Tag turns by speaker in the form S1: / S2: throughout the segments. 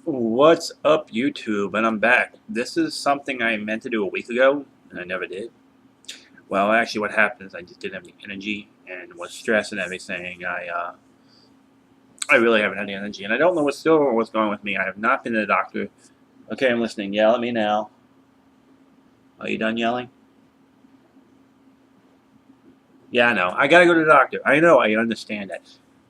S1: What's up, YouTube? And I'm back. This is something I meant to do a week ago, and I never did. Well, actually, what happened is I just didn't have the energy and was stressed and everything. I really haven't had the energy, and I don't know what's going on with me. I have not been to the doctor. Okay, I'm listening. Yell at me now. Are you done yelling? Yeah, I know. I gotta go to the doctor. I know. I understand that.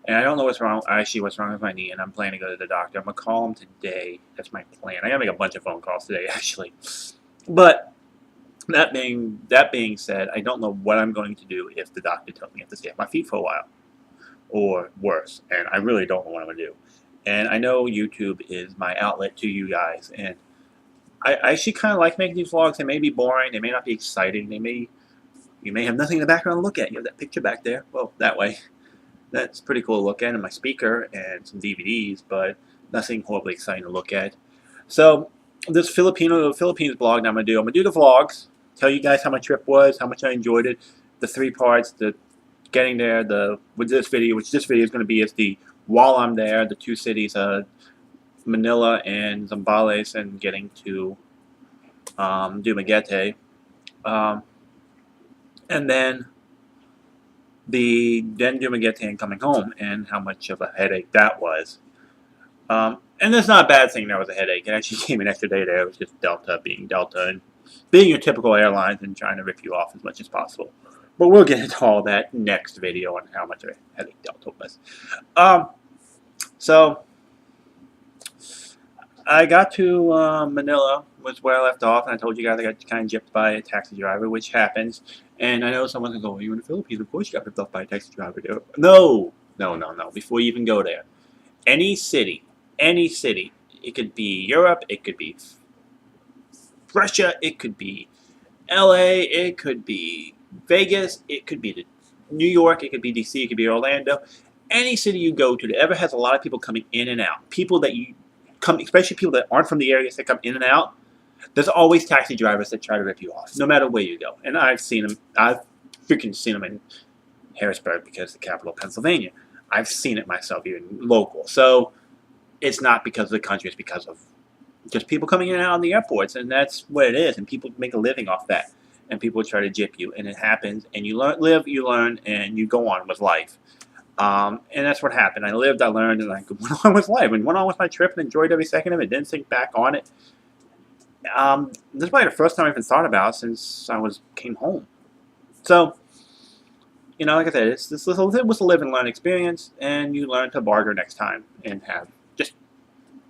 S1: And I don't know what's wrong. Actually, what's wrong with my knee, and I'm planning to go to the doctor. I'm gonna call him today. That's my plan. I gotta make a bunch of phone calls today, actually. But that being said, I don't know what I'm going to do if the doctor tells me I have to stay on my feet for a while, or worse. And I really don't know what I'm going to do. And I know YouTube is my outlet to you guys, and I actually kind of like making these vlogs. They may be boring, they may not be exciting, you may have nothing in the background to look at. You have that picture back there. Well, that way, that's pretty cool to look at, and my speaker and some DVDs, but nothing horribly exciting to look at. So this Philippines blog I'm gonna do the vlogs, tell you guys how my trip was, how much I enjoyed it, the three parts, the getting there, which this video is gonna be is the while I'm there, the two cities, Manila and Zambales, and getting to Dumaguete, um, and then Dumaguete and coming home, and how much of a headache that was. And that's not a bad thing. There was a headache. It actually came an extra day there. It was just Delta being Delta and being your typical airlines and trying to rip you off as much as possible. But we'll get into all that next video on how much of a headache Delta was. Um, so I got to Manila, was where I left off, and I told you guys I got kind of gypped by a taxi driver, which happens. And I know someone's going to go, well, you're in the Philippines, of course you got ripped off by a taxi driver. No, no, no, no. Before you even go there, any city, it could be Europe, it could be Russia, it could be LA, it could be Vegas, it could be New York, it could be DC, it could be Orlando. Any city you go to that ever has a lot of people coming in and out, people that you come, especially people that aren't from the areas that come in and out, there's always taxi drivers that try to rip you off, no matter where you go. And I've seen them, I've freaking seen them in Harrisburg because it's the capital of Pennsylvania. I've seen it myself, even local. So it's not because of the country, it's because of just people coming in and out of the airports, and that's what it is. And people make a living off that, and people try to gyp you, and it happens. And you live, you learn, and you go on with life. And that's what happened. I lived, I learned, and I went on with life, and went on with my trip, and enjoyed every second of it. Didn't think back on it. This is probably the first time I even thought about it since I came home. So, like I said, it was a live and learn experience, and you learn to barter next time and just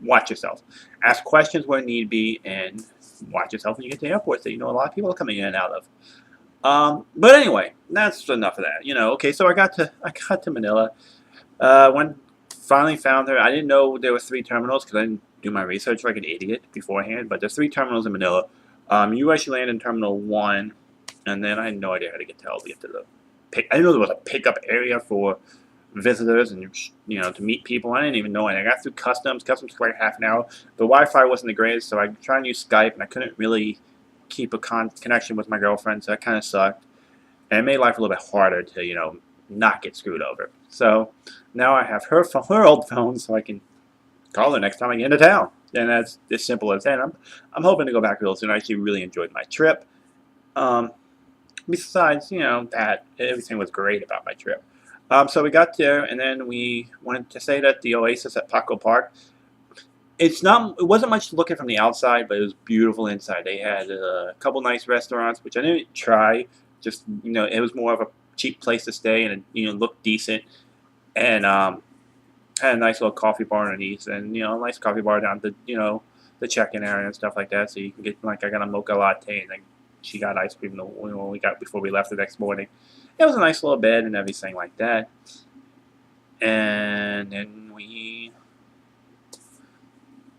S1: watch yourself. Ask questions where need be, and watch yourself when you get to airports that a lot of people are coming in and out of. But anyway, that's enough of that. Okay, so I got to Manila. Finally found her. I didn't know there were 3 terminals because I didn't do my research like an idiot beforehand. But there's 3 terminals in Manila. You actually land in Terminal 1, and then I had no idea how to get to the I didn't know there was a pickup area for visitors and to meet people. I didn't even know it. I got through customs. Customs took like half an hour. The Wi-Fi wasn't the greatest, so I tried to use Skype, and I couldn't really keep a connection with my girlfriend, so that kind of sucked. And it made life a little bit harder to not get screwed over. So now I have her old phone, so I can call her next time I get into town. And that's as simple as that. I'm hoping to go back real soon. I actually really enjoyed my trip. Besides, that everything was great about my trip. So we got there, and then we wanted to say that the Oasis at Paco Park. It wasn't much to look at from the outside, but it was beautiful inside. They had a couple nice restaurants, which I didn't try. Just it was more of a cheap place to stay, and it looked decent. And had a nice little coffee bar underneath, and a nice coffee bar down the check-in area and stuff like that. So you can get I got a mocha latte, and then she got ice cream when we got before we left the next morning. It was a nice little bed and everything like that. And then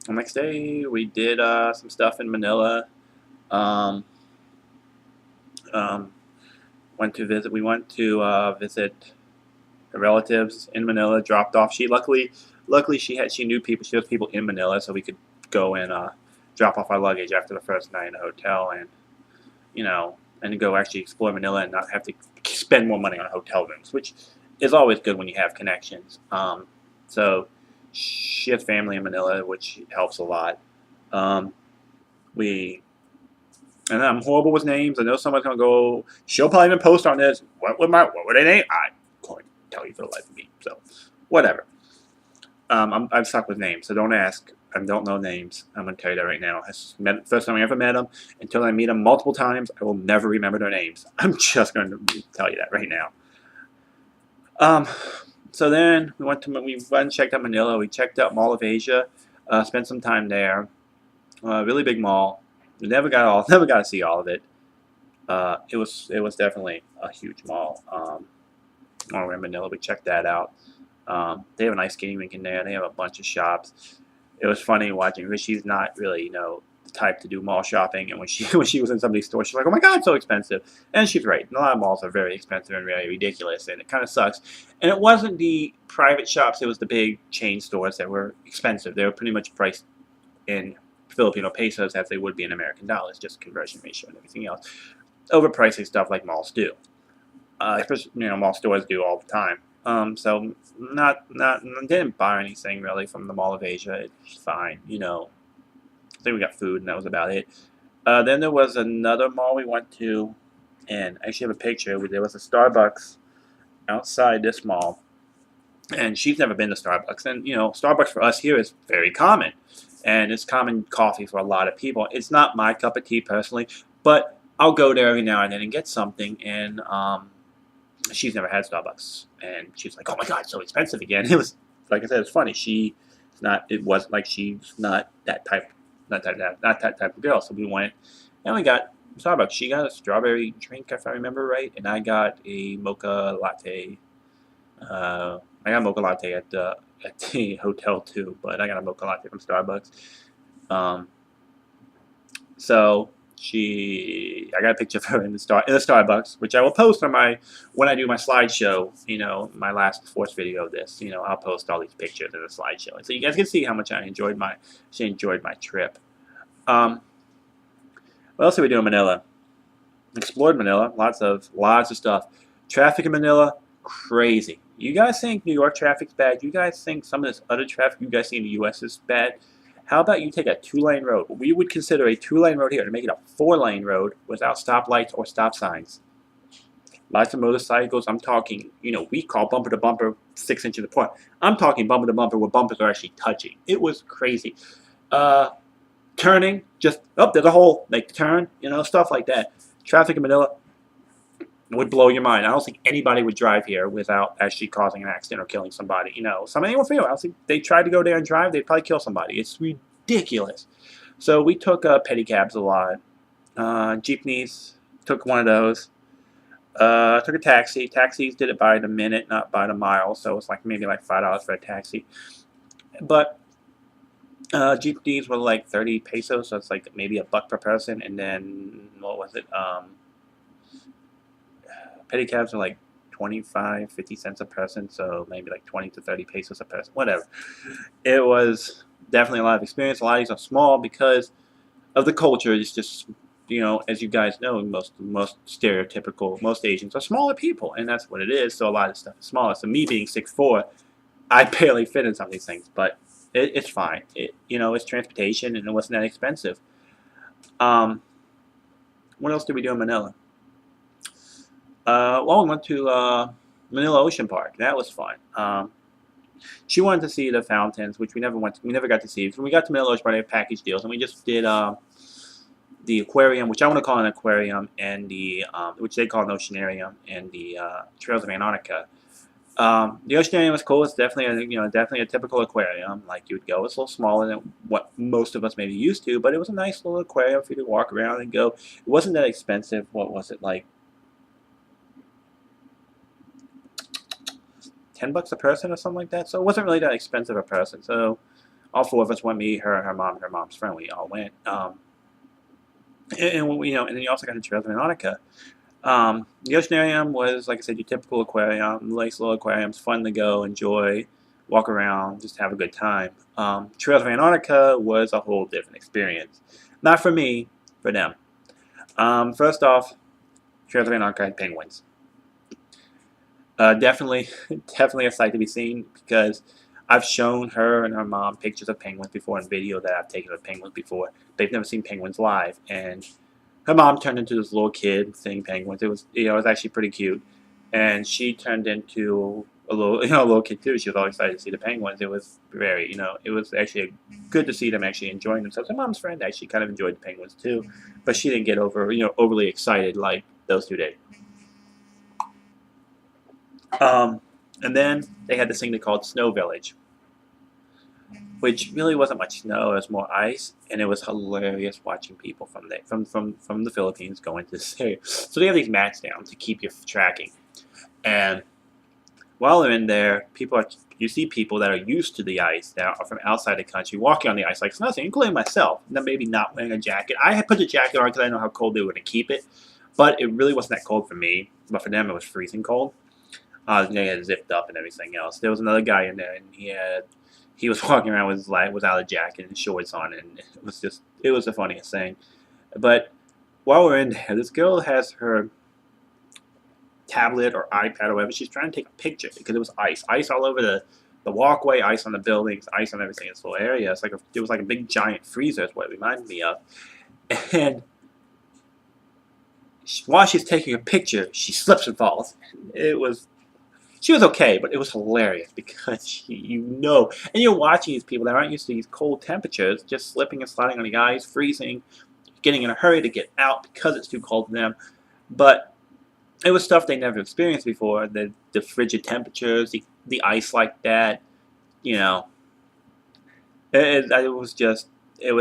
S1: the next day we did some stuff in Manila. We went to visit her relatives in Manila. Dropped off. Luckily she knew people. She knows people in Manila, so we could go and drop off our luggage after the first night in the hotel, and and go actually explore Manila and not have to spend more money on hotel rooms, which is always good when you have connections. So She has family in Manila, which helps a lot. Um, we and I'm horrible with names. I know someone's gonna go. She'll probably even post on this. What were they name? I couldn't tell you for the life of me. So whatever. I'm stuck with names, so don't ask. I don't know names. I'm gonna tell you that right now. First time I ever met them. Until I meet them multiple times, I will never remember their names. I'm just going to tell you that right now. Um, so then we went and checked out Manila. We checked out Mall of Asia. Spent some time there. Really big mall. We never got to see all of it. It was definitely a huge mall. While we were in Manila, we checked that out. They have an ice skating rink in there. They have a bunch of shops. It was funny watching because she's not really, the type to do mall shopping. And when she was in somebody's store, she's like, "Oh my God, it's so expensive." And she's right. A lot of malls are very expensive and very ridiculous, and it kind of sucks. And it wasn't the private shops; it was the big chain stores that were expensive. They were pretty much priced in Filipino pesos as they would be in American dollars, just conversion ratio and everything else. Overpricing stuff like malls do. Especially, mall stores do all the time. So didn't buy anything really from the Mall of Asia. It's fine, I think we got food and that was about it. Then there was another mall we went to, and I actually have a picture. There was a Starbucks outside this mall, and she's never been to Starbucks. And Starbucks for us here is very common, and it's common coffee for a lot of people. It's not my cup of tea personally, but I'll go there every now and then and get something. And she's never had Starbucks, and she's like, "Oh my God, it's so expensive again." It was, like I said, it's funny. It wasn't like she's not that type, not that type of girl. So we went, and we got Starbucks. She got a strawberry drink, if I remember right, and I got a mocha latte. I got a mocha latte at the hotel too, but I got a mocha latte from Starbucks. Um, so I got a picture of her in the Starbucks, which I will post on when I do my slideshow. My last fourth video of this. I'll post all these pictures in the slideshow, and so you guys can see how much she enjoyed my trip. What else did we do in Manila? Explored Manila. Lots of stuff. Traffic in Manila, crazy. You guys think New York traffic's bad? You guys think some of this other traffic you guys see in the U.S. is bad? How about you take a 2-lane road? We would consider a 2-lane road here to make it a 4-lane road without stoplights or stop signs. Lots of motorcycles. I'm talking, we call bumper to bumper 6 inches apart. I'm talking bumper to bumper where bumpers are actually touching. It was crazy. Turning, just, there's a hole, make the turn, stuff like that. Traffic in Manila would blow your mind. I don't think anybody would drive here without actually causing an accident or killing somebody. Somebody will feel. I don't think they tried to go there and drive, they'd probably kill somebody. It's ridiculous. So we took pedicabs a lot. Jeepneys, took one of those. Took a taxi. Taxis did it by the minute, not by the mile. So it's maybe $5 for a taxi. But jeepneys were 30 pesos, so it's maybe $1 per person. And then what was it? Pedicabs are 25, 50 cents a person, so maybe 20 to 30 pesos a person, whatever. It was definitely a lot of experience. A lot of these are small because of the culture. It's just, as you guys know, most stereotypical, most Asians are smaller people, and that's what it is. So a lot of stuff is smaller. So me being 6'4", I barely fit in some of these things, but it's fine. It's transportation, and it wasn't that expensive. What else did we do in Manila? We went to Manila Ocean Park. That was fun. She wanted to see the fountains, which we never got to see. When we got to Manila Ocean Park, they had package deals, and we just did the aquarium, which I want to call an aquarium, and which they call an oceanarium, and the Trails of Antarctica. The oceanarium was cool. It's definitely a typical aquarium like you would go. It's a little smaller than what most of us may be used to, but it was a nice little aquarium for you to walk around and go. It wasn't that expensive. What was it, $10 a person or something like that? So it wasn't really that expensive a person. So all 4 of us went, me, her, and her mom, and her mom's friend. We all went. And then you also got the Trails of Antarctica. The oceanarium was, like I said, your typical aquarium, nice little aquariums, fun to go, enjoy, walk around, just have a good time. Trails of Antarctica was a whole different experience. Not for me, for them. First off, Trails of Antarctica had penguins. Definitely a sight to be seen because I've shown her and her mom pictures of penguins before and video that I've taken of penguins before. They've never seen penguins live, and her mom turned into this little kid seeing penguins. It was, it was actually pretty cute, and she turned into a little, a little kid too. She was all excited to see the penguins. It was very, it was actually good to see them actually enjoying themselves. Her mom's friend actually kind of enjoyed the penguins too, but she didn't get overly excited like those two did. And then they had this thing they called Snow Village, which really wasn't much snow. It was more ice, and it was hilarious watching people from the Philippines go into this area. So they have these mats down to keep you tracking, and while they're in there, you see people that are used to the ice that are from outside the country walking on the ice like it's nothing, including myself. Maybe not wearing a jacket. I had put the jacket on because I know how cold they were going to keep it, but it really wasn't that cold for me. But for them, it was freezing cold. They had zipped up and everything else. There was another guy in there, and he was walking around without a jacket and shorts on, and it was the funniest thing. But while we're in there, this girl has her tablet or iPad or whatever. She's trying to take a picture because it was ice all over the walkway, ice on the buildings, ice on everything in this little area. It was like a big giant freezer is what it reminded me of. And while she's taking a picture, she slips and falls. She was okay, but it was hilarious because and you're watching these people that aren't used to these cold temperatures, just slipping and sliding on the ice, freezing, getting in a hurry to get out because it's too cold for them. But it was stuff they never experienced before. The frigid temperatures, the ice like that, it was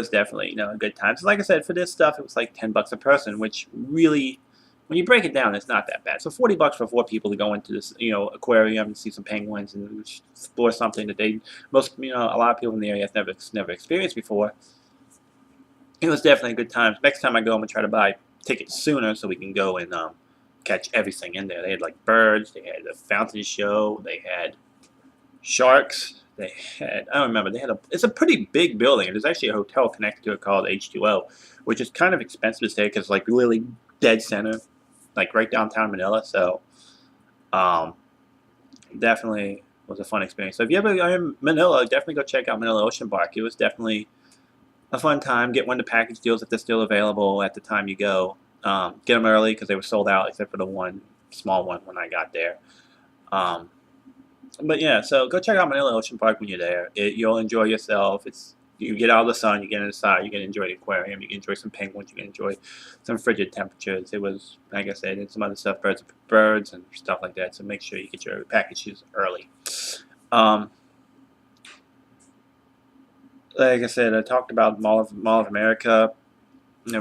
S1: definitely a good time. So like I said, for this stuff, it was like $10 a person, which really, when you break it down, it's not that bad. So $40 for 4 people to go into this, aquarium and see some penguins and explore something that a lot of people in the area have never experienced before. It was definitely a good time. Next time I go, I'm gonna try to buy tickets sooner so we can go and catch everything in there. They had like birds, they had a fountain show, they had sharks. I don't remember. It's a pretty big building. There's actually a hotel connected to it called H2O, which is kind of expensive to stay because it's like really dead center, like right downtown Manila. So, definitely was a fun experience. So if you ever are in Manila, definitely go check out Manila Ocean Park. It was definitely a fun time. Get one of the package deals if they're still available at the time you go. Get them early because they were sold out except for the one small one when I got there. But yeah, so go check out Manila Ocean Park when you're there. You'll enjoy yourself. You get out of the sun, you get inside, you can enjoy the aquarium, you can enjoy some penguins, you can enjoy some frigid temperatures. It was, like I said, and some other stuff, birds and stuff like that. So make sure you get your packages early. Like I said, I talked about Mall of America. We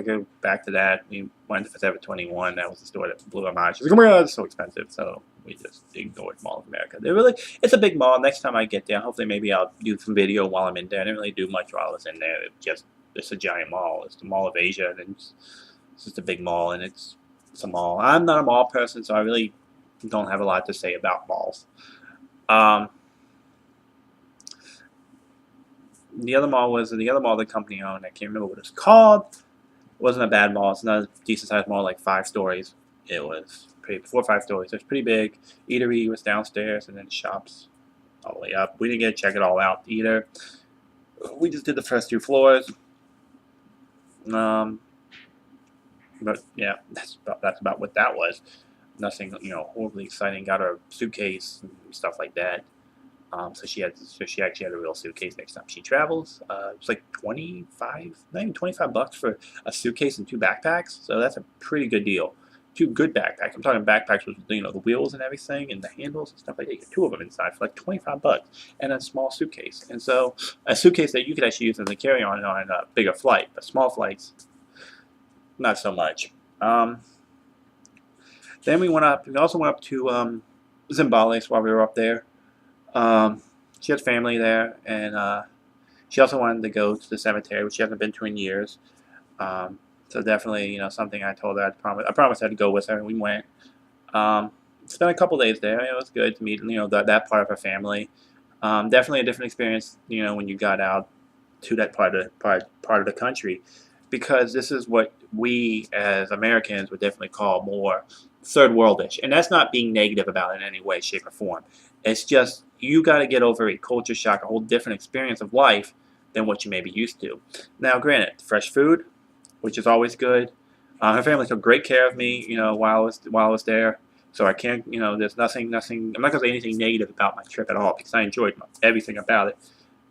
S1: go back to that. We went to Forever 21. That was the store that blew our mind. She was like, "Oh my God, it's so expensive." So we just ignored Mall of America. It's a big mall. Next time I get there, hopefully maybe I'll do some video while I'm in there. I didn't really do much while I was in there. It's a giant mall. It's the Mall of Asia, and it's just a big mall, and it's a mall. I'm not a mall person, so I really don't have a lot to say about malls. The other mall the company owned. I can't remember what it's called. It wasn't a bad mall. It's not a decent sized mall, like 5 stories. It was 4 or 5 stories. It was pretty big. Eatery was downstairs, and then shops all the way up. We didn't get to check it all out either. We just did the first 2 floors. But yeah, that's about what that was. Nothing, horribly exciting. Got her suitcase and stuff like that. So she actually had a real suitcase next time she travels. It's like not even $25 for a suitcase and 2 backpacks. So that's a pretty good deal. 2 good backpacks. I'm talking backpacks with the wheels and everything and the handles and stuff like that. You get 2 of them inside for like $25 and a small suitcase. And so a suitcase that you could actually use as a carry-on on a bigger flight, but small flights, not so much. Then we also went up to Zambales while we were up there. She had family there, and she also wanted to go to the cemetery, which she hasn't been to in years. So definitely, something I told her I promised her to go with her, and we went. Spent a couple days there. It was good to meet, that part of her family. Definitely a different experience, when you got out to that part of the country, because this is what we as Americans would definitely call more third worldish, and that's not being negative about it in any way, shape, or form. It's just you got to get over a culture shock, a whole different experience of life than what you may be used to. Now, granted, fresh food, which is always good. Her family took great care of me, while I was there. So I can't, there's nothing. I'm not gonna say anything negative about my trip at all because I enjoyed everything about it.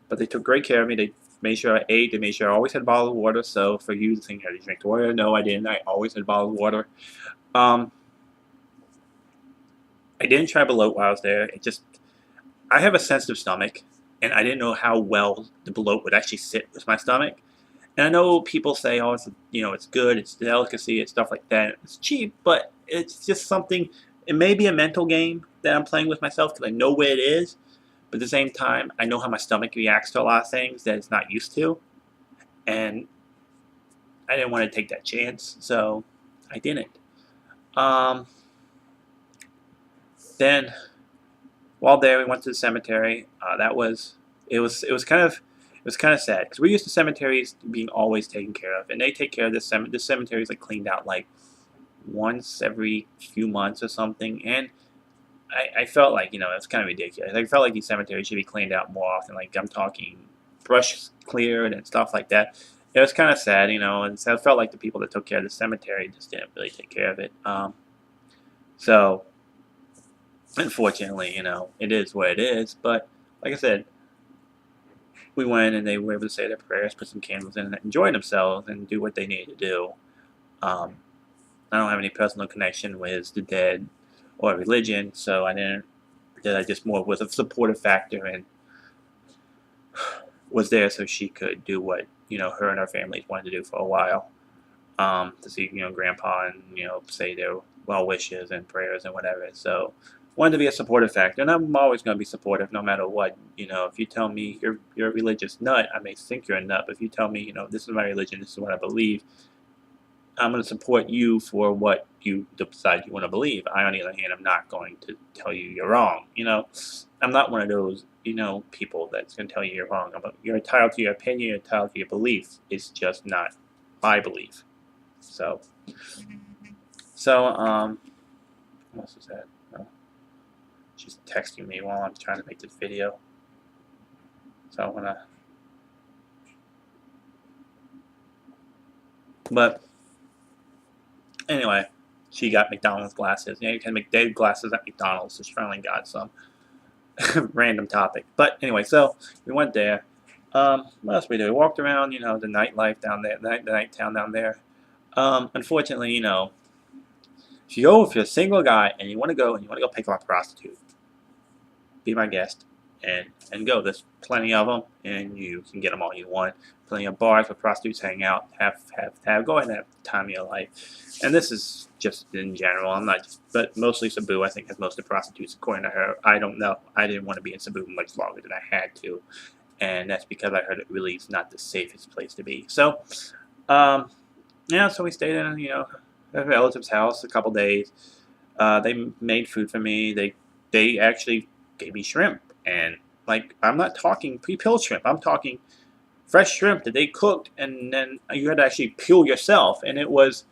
S1: But they took great care of me. They made sure I ate. They made sure I always had a bottle of water. So for you to think, did you drink the water? No, I didn't. I always had a bottle of water. Um, I didn't try bloat while I was there. I have a sensitive stomach, and I didn't know how well the bloat would actually sit with my stomach. And I know people say, oh, it's good, it's delicacy, it's stuff like that. It's cheap, but it's just something. It may be a mental game that I'm playing with myself because I know where it is, but at the same time, I know how my stomach reacts to a lot of things that it's not used to, and I didn't want to take that chance, so I didn't. Um, then while there, we went to the cemetery. It was kind of sad because we're used to cemeteries being always taken care of, and they take care of this cemetery. This cemetery is like cleaned out like once every few months or something, and I felt like it's kind of ridiculous. I felt like these cemeteries should be cleaned out more often. Like I'm talking brush cleared and stuff like that. It was kind of sad, and so I felt like the people that took care of the cemetery just didn't really take care of it. So unfortunately, it is what it is. But like I said, we went and they were able to say their prayers, put some candles in, and enjoy themselves and do what they needed to do. Um, I don't have any personal connection with the dead or religion, so I didn't. I just more was a supportive factor and was there so she could do what her and her families wanted to do for a while. To see grandpa and say their well wishes and prayers and whatever. So wanted to be a supportive factor, and I'm always going to be supportive no matter what. If you tell me you're a religious nut, I may think you're a nut. But if you tell me this is my religion, this is what I believe, I'm going to support you for what you decide you want to believe. I, on the other hand, I'm not going to tell you you're wrong. I'm not one of those people that's going to tell you you're wrong. You're entitled to your opinion, you're entitled to your belief. It's just not my belief. So what else is that? Oh, she's texting me while I'm trying to make this video. So I'm gonna. But anyway, she got McDonald's glasses. You can make Dave glasses at McDonald's. So she finally got some. Random topic. But anyway, so we went there. What else we did? We walked around, the nightlife down there, the night town down there. Unfortunately, if you're a single guy and you want to go pick up a prostitute, be my guest and go. There's plenty of them, and you can get them all you want. Plenty of bars where prostitutes hang out. Go ahead and have the time of your life. And this is just in general. I'm not just, but mostly Cebu. I think has most of the prostitutes, according to her. I don't know. I didn't want to be in Cebu much longer than I had to, and that's because I heard it really is not the safest place to be. So, so we stayed in a relative's house a couple days. They made food for me. They actually gave me shrimp, and like I'm not talking pre-peeled shrimp. I'm talking fresh shrimp that they cooked, and then you had to actually peel yourself, and it was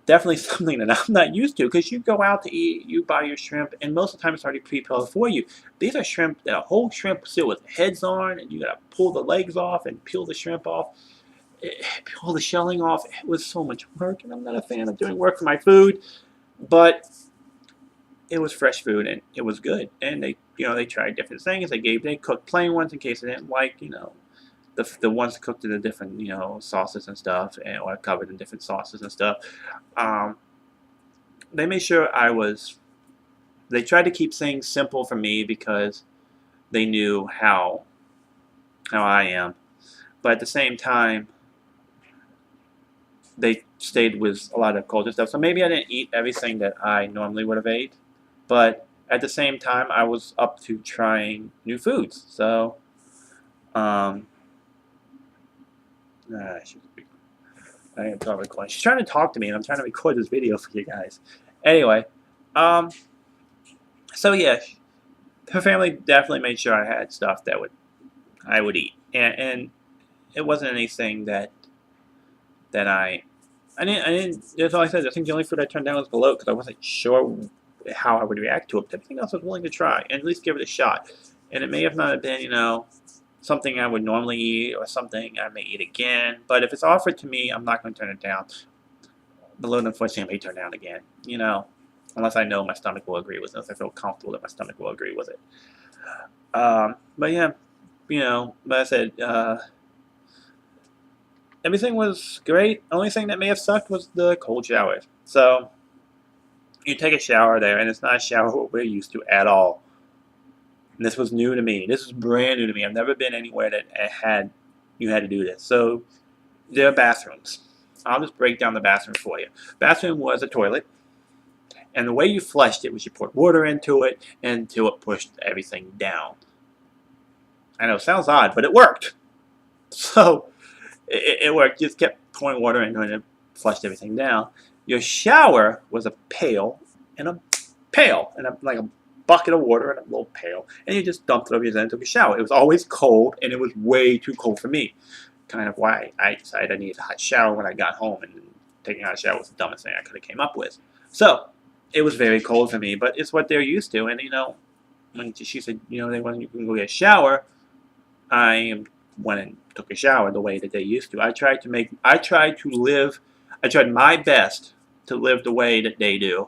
S1: definitely something that I'm not used to because you go out to eat, you buy your shrimp, and most of the time it's already pre-peeled for you. These are shrimp that a whole shrimp still with heads on, and you gotta pull the legs off and peel the shrimp off. Pull the shelling off. It was so much work, and I'm not a fan of doing work for my food, but it was fresh food and it was good. And they tried different things. They cooked plain ones in case they didn't like the ones cooked in the different sauces and stuff, or covered in different sauces and stuff. They made sure They tried to keep things simple for me because they knew how I am, but at the same time they stayed with a lot of culture stuff. So maybe I didn't eat everything that I normally would have ate, but at the same time I was up to trying new foods. So, I am recording. She's trying to talk to me, and I'm trying to record this video for you guys. Anyway, so yeah, her family definitely made sure I had stuff that I would eat, and it wasn't anything that I didn't. That's all I said. I think the only food I turned down was bloat because I wasn't sure how I would react to it. But everything else I was willing to try and at least give it a shot. And it may have not been, something I would normally eat or something I may eat again. But if it's offered to me, I'm not going to turn it down. Balloon, unfortunately, I may turn down again. Unless I know my stomach will agree with it, unless I feel comfortable that my stomach will agree with it. But yeah, but I said, everything was great. Only thing that may have sucked was the cold showers. So, you take a shower there, and it's not a shower what we're used to at all. And this was new to me. This was brand new to me. I've never been anywhere that you had to do this. So, there are bathrooms. I'll just break down the bathroom for you. Bathroom was a toilet. And the way you flushed it was you poured water into it until it pushed everything down. I know it sounds odd, but it worked. So it worked. You just kept pouring water into it and it flushed everything down. Your shower was a pail and like a bucket of water and a little pail, and you just dumped it over your head and took a shower. It was always cold, and it was way too cold for me. Kind of why I decided I needed a hot shower when I got home, and taking a hot shower was the dumbest thing I could have came up with. So it was very cold for me, but it's what they're used to. And when she said, they want you can go get a shower, I went and took a shower the way that they used to. I tried my best to live the way that they do,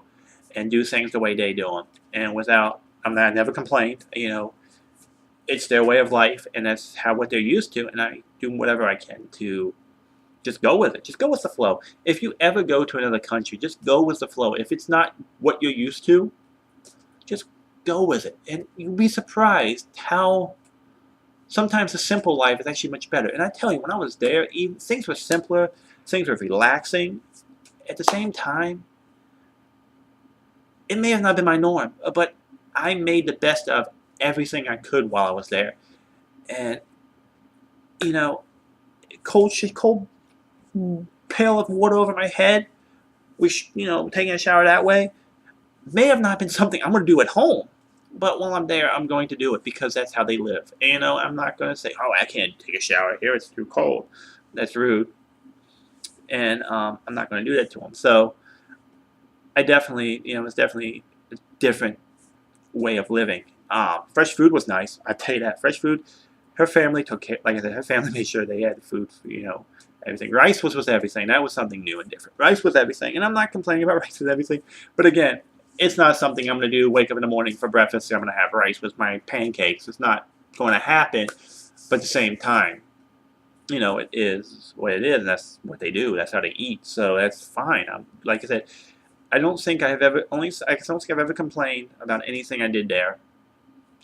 S1: and do things the way they do them. And I never complained. It's their way of life, and that's what they're used to. And I do whatever I can to just go with it. Just go with the flow. If you ever go to another country, just go with the flow. If it's not what you're used to, just go with it. And you'll be surprised how sometimes a simple life is actually much better. And I tell you, when I was there, things were simpler, things were relaxing. At the same time, it may have not been my norm, but I made the best of everything I could while I was there. And, cold pail of water over my head, taking a shower that way, may have not been something I'm going to do at home. But while I'm there, I'm going to do it because that's how they live. And, I'm not going to say, oh, I can't take a shower here, it's too cold. That's rude. And I'm not going to do that to them. So I definitely, it's definitely a different way of living. Fresh food was nice. I tell you that. Fresh food, her family took care, like I said, her family made sure they had food for, everything. Rice was everything. That was something new and different. Rice was everything. And I'm not complaining about rice was everything. But again, it's not something I'm going to do, wake up in the morning for breakfast, and I'm going to have rice with my pancakes. It's not going to happen. But at the same time, it is what it is, and that's what they do. That's how they eat. So that's fine. Like I said, I don't think I've ever complained about anything I did there.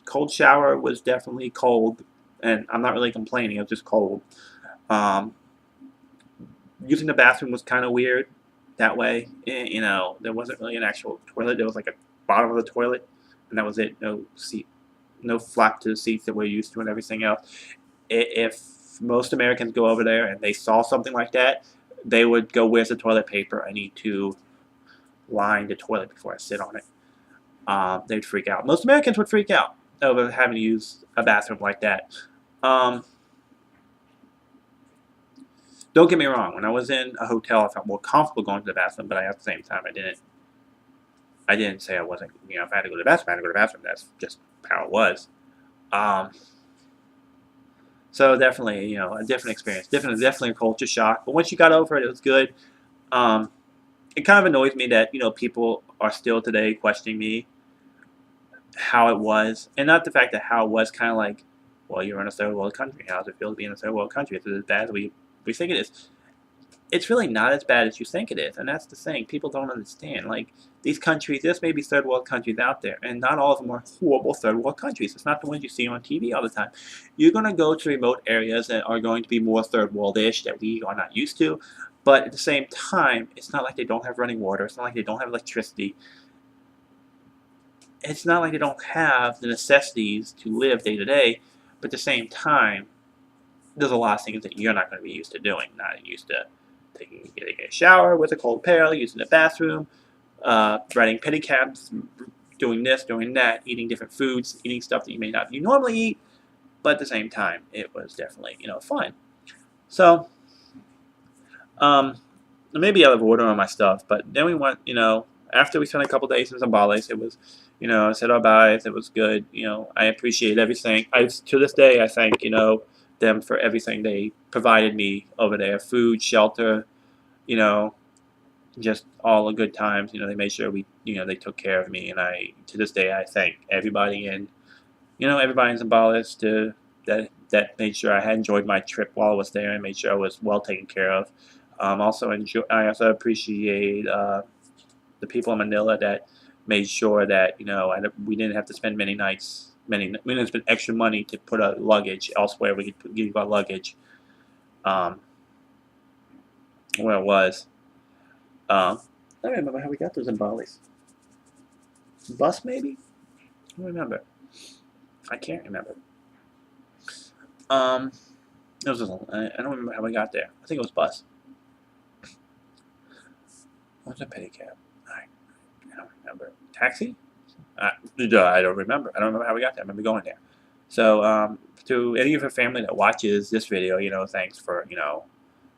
S1: Cold shower was definitely cold, and I'm not really complaining. It was just cold. Using the bathroom was kind of weird that way. There wasn't really an actual toilet. There was like a bottom of the toilet, and that was it. No seat, no flap to the seats that we're used to, and everything else. If most Americans go over there and they saw something like that, they would go, "Where's the toilet paper? I need to line the toilet before I sit on it." They'd freak out. Most Americans would freak out over having to use a bathroom like that. Don't get me wrong. When I was in a hotel, I felt more comfortable going to the bathroom, but at the same time, I didn't say I wasn't. If I had to go to the bathroom, I had to go to the bathroom. That's just how it was. So definitely, a different experience. Definitely a culture shock. But once you got over it, it was good. It kind of annoys me that people are still today questioning me how it was, and not the fact that how it was kind of like, well, you're in a third world country. How does it feel to be in a third world country? Is it as bad as we think it is? It's really not as bad as you think it is, and that's the thing. People don't understand. Like, these countries, there's maybe third world countries out there, and not all of them are horrible third world countries. It's not the ones you see on TV all the time. You're going to go to remote areas that are going to be more third world-ish that we are not used to, but at the same time, it's not like they don't have running water. It's not like they don't have electricity. It's not like they don't have the necessities to live day to day, but at the same time, there's a lot of things that you're not going to be used to doing. Not used to getting a shower with a cold pail, using the bathroom, riding pedicabs, doing this, doing that, eating different foods, eating stuff that you may not normally eat, but at the same time, it was definitely, fun. So, maybe I'll have order on my stuff, but then we went, after we spent a couple days in Zambales, it was, I said our byes. It was good. I appreciate everything. To this day, I thank, them for everything they provided me over there: food, shelter, you know, just all the good times. They made sure they took care of me, and to this day, I thank everybody in Zambales that made sure I had enjoyed my trip while I was there and made sure I was well taken care of. I also appreciate the people in Manila that made sure that we didn't have to spend many nights. We didn't spend extra money to put our luggage elsewhere. We could give our luggage um, where it was. I don't remember how we got those in Bali's. Bus maybe? I don't remember. I can't remember. It was I don't remember how we got there. I think it was bus. What was a pedicab? I don't remember. Taxi? I don't remember. I don't remember how we got there. I remember going there. So, to any of your family that watches this video, thanks for,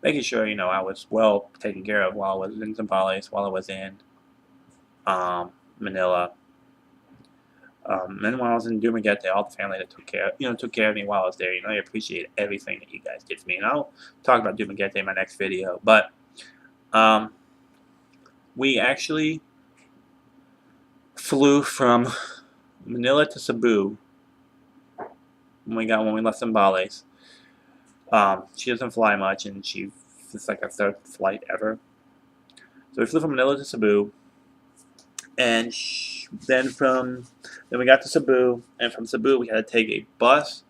S1: making sure, I was well taken care of while I was in Zambales, while I was in Manila. And while I was in Dumaguete, all the family that took care of me while I was there. I appreciate everything that you guys did for me. And I'll talk about Dumaguete in my next video. But we actually flew from Manila to Cebu when we left Zambales. She doesn't fly much, and it's like her third flight ever. So we flew from Manila to Cebu, and then we got to Cebu, and from Cebu we had to take a bus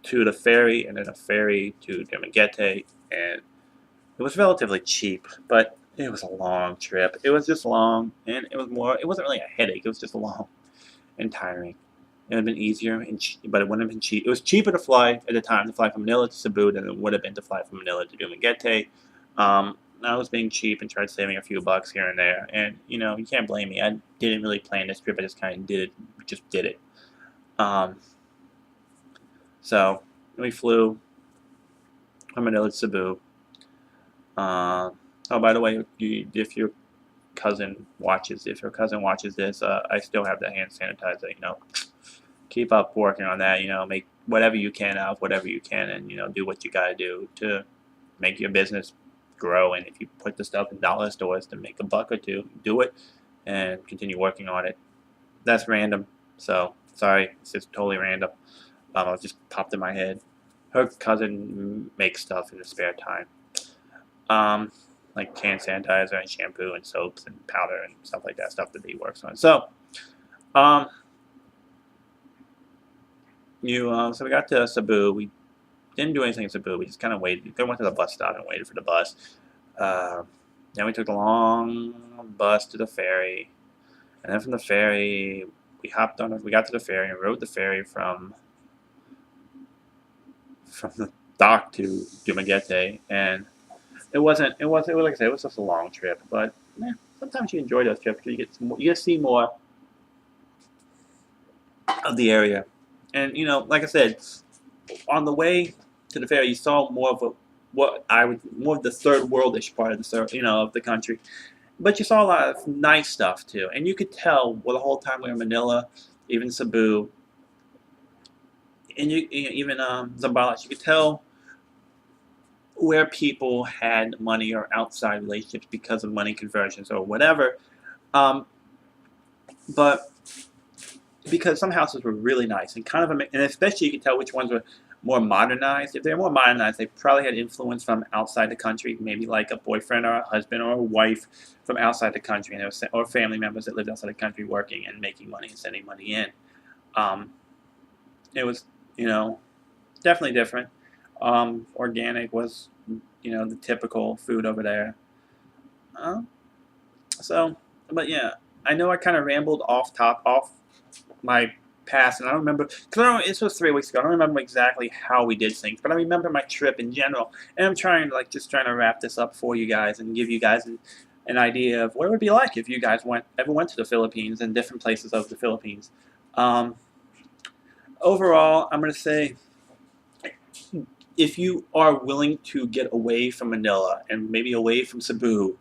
S1: to the ferry, and then a ferry to Dumaguete, and it was relatively cheap, but it was a long trip. It was just long, and it wasn't really a headache. It was just long and tiring. It would have been easier, but it wouldn't have been cheap. It was cheaper to fly at the time to fly from Manila to Cebu than it would have been to fly from Manila to Dumaguete. I was being cheap and tried saving a few bucks here and there, and you can't blame me. I didn't really plan this trip. I just kind of did it. So we flew from Manila to Cebu. Oh, by the way, if your cousin watches this, I still have the hand sanitizer. Keep up working on that. Make whatever you can out of whatever you can, and do what you gotta do to make your business grow. And if you put the stuff in dollar stores to make a buck or two, do it and continue working on it. That's random, so sorry, it's just totally random. It just popped in my head. Her cousin makes stuff in his spare time, like hand sanitizer and shampoo and soaps and powder and stuff like that, stuff that he works on. So, so we got to Cebu. We didn't do anything in Cebu. We just kind of waited. We went to the bus stop and waited for the bus. Then we took the long bus to the ferry, and then from the ferry we got to the ferry and rode the ferry from the dock to Dumaguete, and it was like I said, it was just a long trip, but sometimes you enjoy those trips because you get to see more of the area. And like I said, on the way to the ferry, you saw more of more of the third worldish part of of the country. But you saw a lot of nice stuff too, and you could tell the whole time we were in Manila, even Cebu, and even Zambales, you could tell where people had money or outside relationships because of money conversions or whatever. But because some houses were really nice and and especially you could tell which ones were more modernized. If they're more modernized, they probably had influence from outside the country, maybe like a boyfriend or a husband or a wife from outside the country, or family members that lived outside the country working and making money and sending money in. It was, definitely different. Organic was, the typical food over there. But yeah, I know I kind of rambled off my past, and I don't remember, because this was 3 weeks ago. I don't remember exactly how we did things, but I remember my trip in general, and I'm trying to wrap this up for you guys and give you guys an idea of what it would be like if you guys ever went to the Philippines and different places of the Philippines. Overall, I'm going to say, if you are willing to get away from Manila and maybe away from Cebu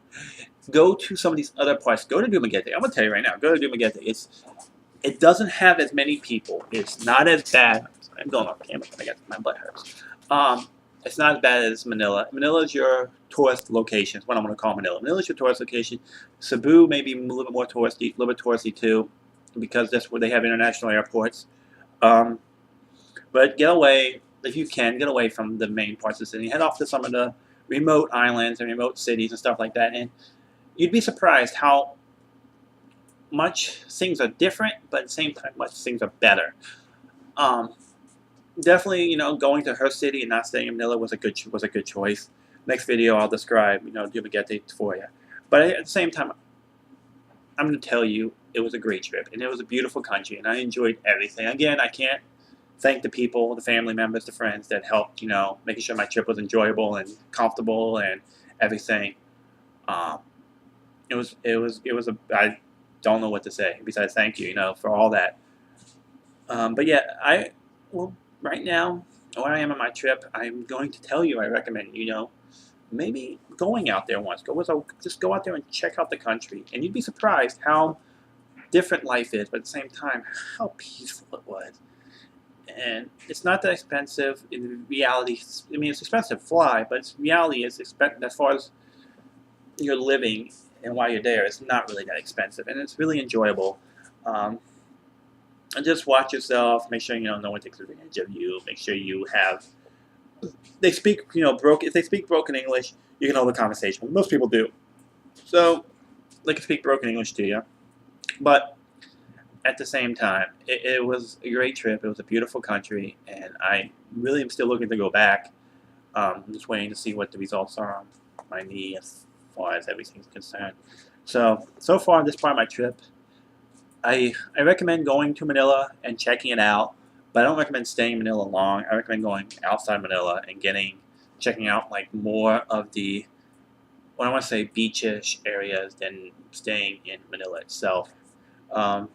S1: go to some of these other parts. Go to Dumaguete. I'm gonna tell you right now. Go to Dumaguete. It doesn't have as many people. It's not as bad. I'm going off camera. I got my butt hurts. It's not as bad as Manila. Manila is your tourist location. Is what I'm going to call Manila. Manila is your tourist location. Cebu may be a little bit more touristy, a little bit touristy too, because that's where they have international airports. Um, but get away if you can. Get away from the main parts of the city. Head off to some of the remote islands and remote cities and stuff like that, and you'd be surprised how much things are different, but at the same time, much things are better. Um, Definitely, going to her city and not staying in Manila was a good choice. Next video, I'll describe, Dumaguete for you. But at the same time, I'm going to tell you it was a great trip, and it was a beautiful country, and I enjoyed everything. Again, I can't thank the people, the family members, the friends that helped, making sure my trip was enjoyable and comfortable and everything. Um, I don't know what to say besides thank you, for all that. But yeah, well, right now, where I am on my trip, I'm going to tell you I recommend, maybe going out there once. Just go out there and check out the country, and you'd be surprised how different life is, but at the same time, how peaceful it was. And it's not that expensive in reality. I mean, it's expensive to fly, but its reality is expensive as far as you're living and while you're there. It's not really that expensive, and it's really enjoyable. Um, and just watch yourself. Make sure no one takes advantage of you. Make sure you have. They speak broken. If they speak broken English, you can hold a conversation. Most people do, so they can speak broken English to you. But at the same time, it was a great trip. It was a beautiful country, and I really am still looking to go back. I'm just waiting to see what the results are on my knee as far as everything's concerned. So far, this part of my trip, I recommend going to Manila and checking it out, but I don't recommend staying in Manila long. I recommend going outside Manila and checking out like more of the, what I want to say, beachish areas than staying in Manila itself. Um,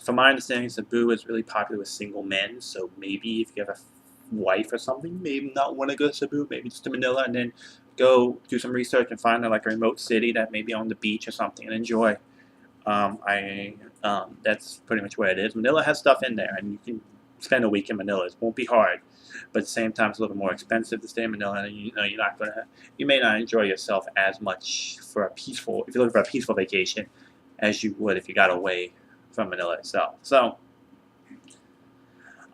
S1: from my understanding, Cebu is really popular with single men, so maybe if you have a wife or something, maybe not want to go to Cebu, maybe just to Manila, and then go do some research and find like a remote city that may be on the beach or something and enjoy. That's pretty much where it is. Manila has stuff in there, and you can spend a week in Manila. It won't be hard, but at the same time, it's a little bit more expensive to stay in Manila, and you may not enjoy yourself as much if you're looking for a peaceful vacation, as you would if you got away from Manila itself. So,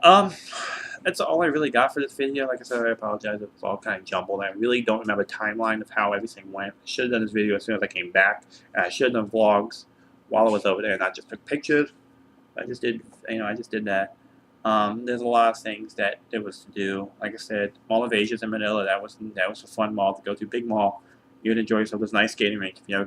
S1: that's all I really got for this video. Like I said, I apologize if it's all kind of jumbled. I really don't remember the timeline of how everything went. I should have done this video as soon as I came back, and I should have done vlogs while I was over there, not just took pictures. I just did that. There's a lot of things that there was to do. Like I said, Mall of Asia's in Manila. That was a fun mall to go to. Big mall. You'd enjoy yourself. There's a nice skating rink. If you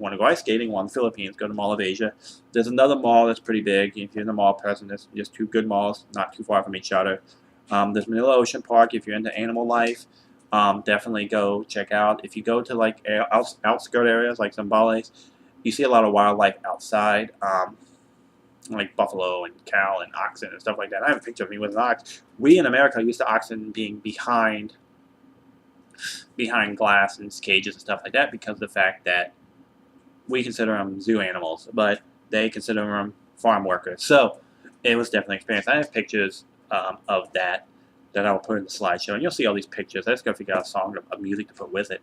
S1: want to go ice skating while in the Philippines, go to Mall of Asia. There's another mall that's pretty big. If you're in the mall person, there's just two good malls, not too far from each other. There's Manila Ocean Park. If you're into animal life, definitely go check out. If you go to like outskirt areas like Zambales, you see a lot of wildlife outside, like buffalo and cow and oxen and stuff like that. I have a picture of me with an ox. We in America are used to oxen being behind glass and cages and stuff like that because of the fact that we consider them zoo animals, but they consider them farm workers. So it was definitely an experience. I have pictures of that I will put in the slideshow, and you'll see all these pictures. I just got to figure out a song of music to put with it.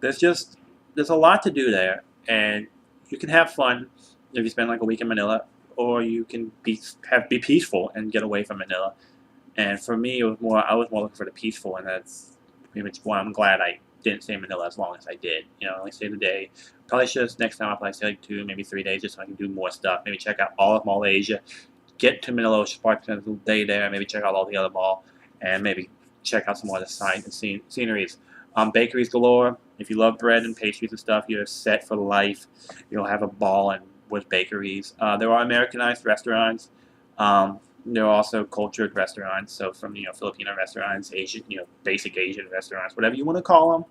S1: There's a lot to do there, and you can have fun if you spend like a week in Manila, or you can be peaceful and get away from Manila. And for me, I was more looking for the peaceful, and that's pretty much why I'm glad I didn't stay in Manila as long as I did. I only stayed a day. Probably should next time I'll probably stay like 2, maybe 3 days just so I can do more stuff. Maybe check out all of Mall Asia, get to Manila Ocean Park, spend a day there, maybe check out all the other mall, and maybe check out some more of the sights and sceneries. Bakeries galore. If you love bread and pastries and stuff, you're set for life. You'll have a ball with bakeries. There are Americanized restaurants. There are also cultured restaurants. So from Filipino restaurants, Asian, basic Asian restaurants, whatever you want to call them.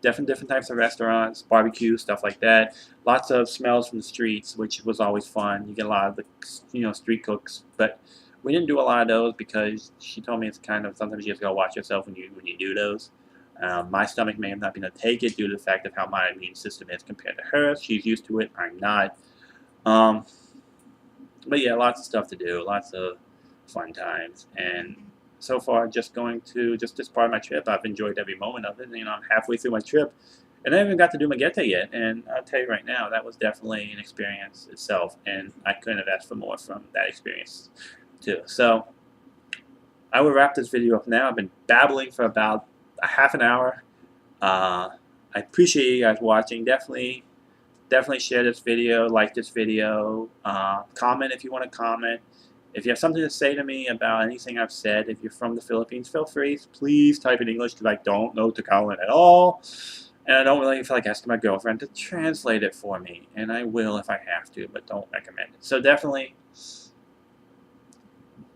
S1: Different types of restaurants, barbecue, stuff like that. Lots of smells from the streets, which was always fun. You get a lot of the street cooks, but we didn't do a lot of those because she told me it's kind of sometimes you have to go watch yourself when you do those. My stomach may have not been able to take it due to the fact of how my immune system is compared to hers. She's used to it. I'm not. Um, but yeah, lots of stuff to do. Lots of fun times. And so far, just this part of my trip, I've enjoyed every moment of it. I'm halfway through my trip, and I haven't got to do Magete yet. And I'll tell you right now, that was definitely an experience itself. And I couldn't have asked for more from that experience, too. So I will wrap this video up now. I've been babbling for about a half an hour. I appreciate you guys watching. Definitely share this video, like this video, comment if you want to comment. If you have something to say to me about anything I've said, if you're from the Philippines, feel free. Please type in English because I don't know Tagalog at all. And I don't really feel like asking my girlfriend to translate it for me. And I will if I have to, but don't recommend it. So definitely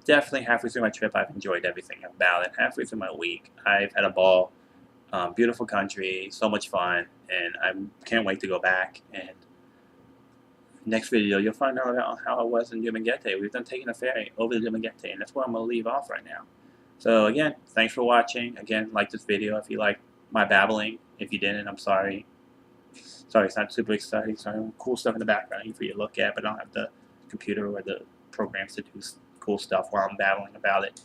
S1: halfway through my trip, I've enjoyed everything about it. Halfway through my week, I've had a ball. Beautiful country, so much fun, and I can't wait to go back. And next video, you'll find out about how it was in Dumaguete. We've done taking a ferry over to Dumaguete, and that's where I'm going to leave off right now. So again, thanks for watching. Again, like this video if you like my babbling. If you didn't, I'm sorry. Sorry, it's not super exciting. Sorry, cool stuff in the background for you to look at, but I don't have the computer or the programs to do cool stuff while I'm babbling about it.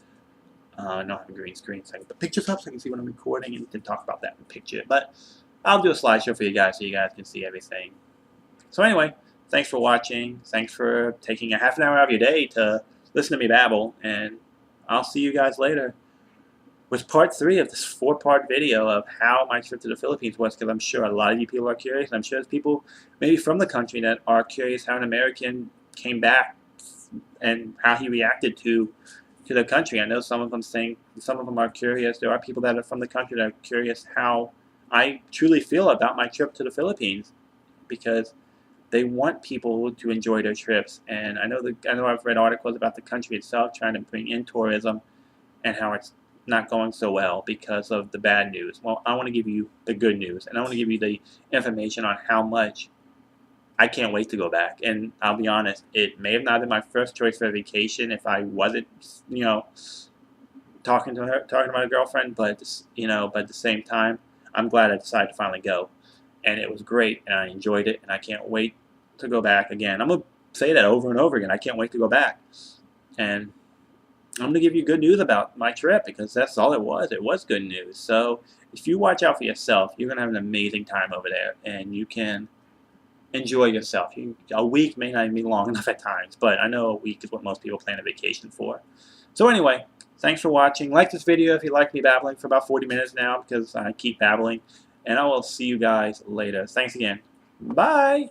S1: I don't have a green screen, so I can put pictures up so I can see what I'm recording and can talk about that in the picture. But I'll do a slideshow for you guys so you guys can see everything. So anyway, thanks for watching. Thanks for taking a half an hour out of your day to listen to me babble. And I'll see you guys later with part 3 of this 4-part video of how my trip to the Philippines was, because I'm sure a lot of you people are curious. And I'm sure there's people maybe from the country that are curious how an American came back and how he reacted to the country. I know some of them are curious. There are people that are from the country that are curious how I truly feel about my trip to the Philippines, because they want people to enjoy their trips. And I know I've read articles about the country itself trying to bring in tourism and how it's not going so well because of the bad news. Well, I want to give you the good news, and I want to give you the information on how much I can't wait to go back. And I'll be honest, it may have not been my first choice for a vacation if I wasn't, talking to my girlfriend. But but at the same time, I'm glad I decided to finally go, and it was great, and I enjoyed it, and I can't wait to go back again. I'm gonna say that over and over again. I can't wait to go back, and I'm gonna give you good news about my trip because that's all it was. It was good news. So if you watch out for yourself, you're gonna have an amazing time over there, and you can enjoy yourself. A week may not even be long enough at times, but I know a week is what most people plan a vacation for. So anyway, thanks for watching. Like this video if you like me babbling for about 40 minutes now, because I keep babbling. And I will see you guys later. Thanks again. Bye!